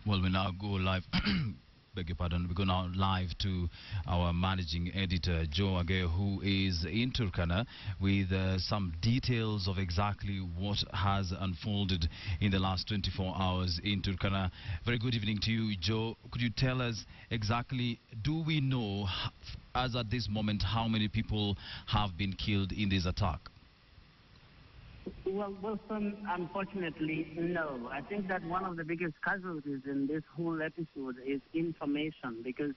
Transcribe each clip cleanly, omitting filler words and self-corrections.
Well, we now go live. Beg your pardon. We go now live to our managing editor, Ageyo, who is in Turkana with some details of exactly what has unfolded in the last 24 hours in Turkana. Very good evening to you, Joe. Could you tell us exactly, do we know, as at this moment, how many people have been killed in this attack? Well, Wilson, unfortunately, no. I think that one of the biggest casualties in this whole episode is information because,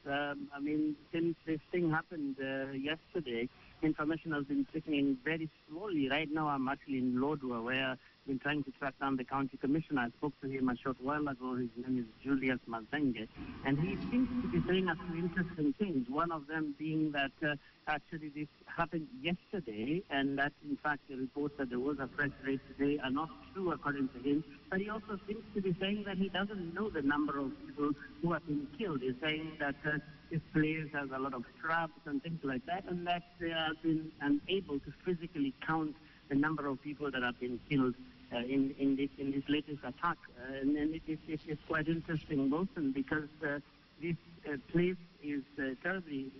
since this thing happened yesterday, information has been trickling very slowly. Right now, I'm actually in Lodwar, where I've been trying to track down the county commissioner. I spoke to him a short while ago. His name is Julius Mazenge, and he seems to be saying a few interesting things. One of them being that actually this happened yesterday, and that in fact the reports that there was a fresh raid today are not true according to him. But he also seems to be saying that he doesn't know the number of people who have been killed. He's saying that this place has a lot of traps and things like that, and that they have been unable to physically count the number of people that have been killed in this latest attack. And it's quite interesting, Wilson, because this place is terribly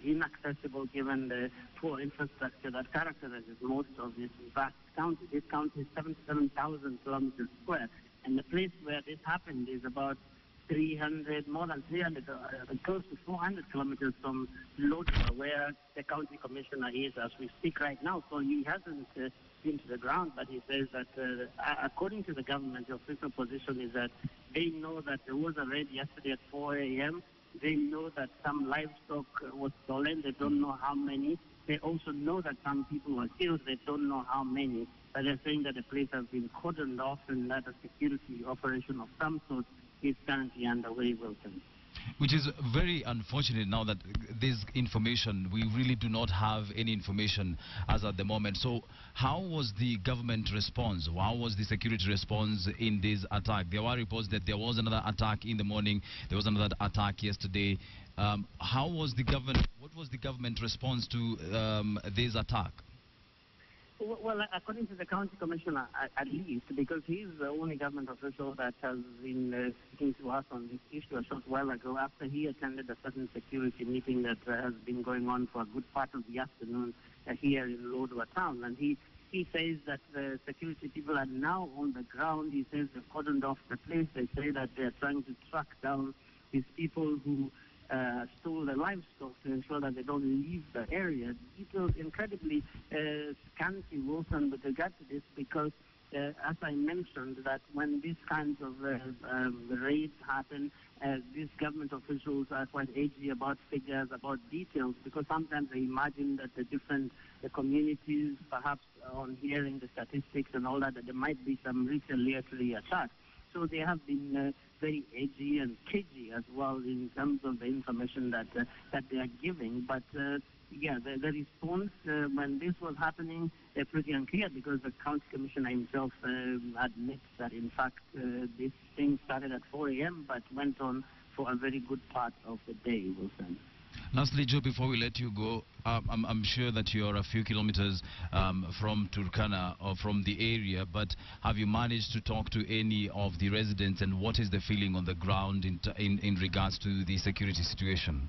inaccessible given the poor infrastructure that characterizes most of this vast county. This county is 77,000 kilometers square, and the place where this happened is about more than 300, close to 400 kilometers from Lodwar, where the county commissioner is as we speak right now. So he hasn't been to the ground, but he says that according to the government, the official position is that they know that there was a raid yesterday at 4 a.m. They know that some livestock was stolen. They don't know how many. They also know that some people were killed. They don't know how many. But they're saying that the place has been cordoned off and that a security operation of some sort is currently underway, Wilson. Which is very unfortunate now that this information, we really do not have any information as at the moment. So how was the government response? How was the security response in this attack? There were reports that there was another attack in the morning. There was another attack yesterday. How was the government, what was the government response to this attack? Well, according to the county commissioner, at least, because he's the only government official that has been speaking to us on this issue a short while ago after he attended a certain security meeting that has been going on for a good part of the afternoon here in Lodwar town. And he says that the security people are now on the ground. He says they've cordoned off the place. They say that they're trying to track down these people who stole the livestock to ensure that they don't leave the area. It was incredibly scanty, Wilson, with regard to this because, as I mentioned, that when these kinds of raids happen, these government officials are quite edgy about figures, about details, because sometimes they imagine that the communities, perhaps on hearing the statistics and all that there might be some retaliatory attacks. So they have been very edgy and cagey as well in terms of the information that they are giving. But yeah, the response when this was happening is pretty unclear because the county commissioner himself admits that in fact this thing started at 4 a.m. but went on for a very good part of the day, Wilson. Lastly, Joe, before we let you go, I'm sure that you're a few kilometers from Turkana or from the area, but have you managed to talk to any of the residents, and what is the feeling on the ground in regards to the security situation?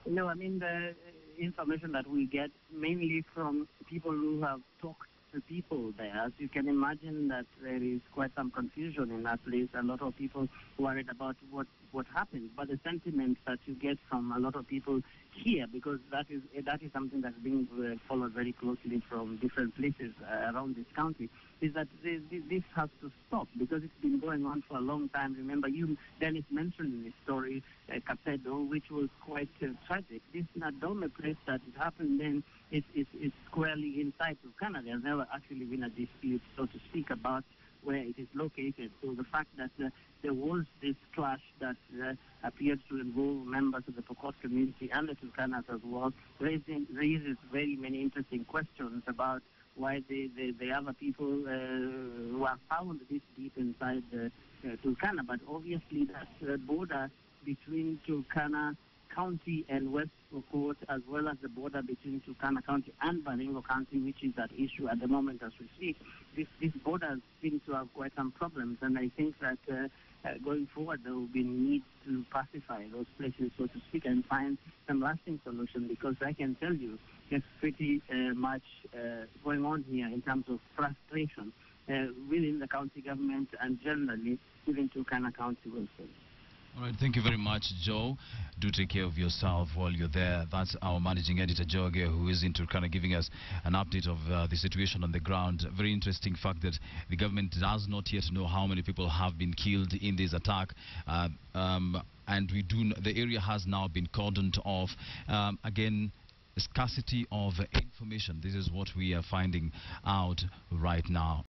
No, I mean, the information that we get mainly from people who have talked to people there. As you can imagine that there is quite some confusion in that place. A lot of people worried about what happened. But the sentiment that you get from a lot of people here, because that is something that's being followed very closely from different places around this county, is that this has to stop because it's been going on for a long time. Remember, Dennis mentioned in his story Capedo, which was quite tragic. This Nadome place that it happened then is squarely inside Turkana. There's never actually been a dispute, so to speak, about where it is located. So the fact that there was this clash that appeared to involve members of the Pokot community and the Turkanas as well raises very many interesting questions about why the other people who are found this deep inside Turkana. But obviously that border between Turkana County and West Pokot, as well as the border between Turkana County and Baringo County, which is at issue at the moment as we speak. These borders seem to have quite some problems, and I think that going forward there will be need to pacify those places, so to speak, and find some lasting solution, because I can tell you there's pretty much going on here in terms of frustration within the county government and generally within Turkana County also. All right, thank you very much, Joe. Do take care of yourself while you're there. That's our managing editor, Joe Ageyo, who is in Turkana, giving us an update of the situation on the ground. Very interesting fact that the government does not yet know how many people have been killed in this attack. And the area has now been cordoned off. Again, scarcity of information. This is what we are finding out right now.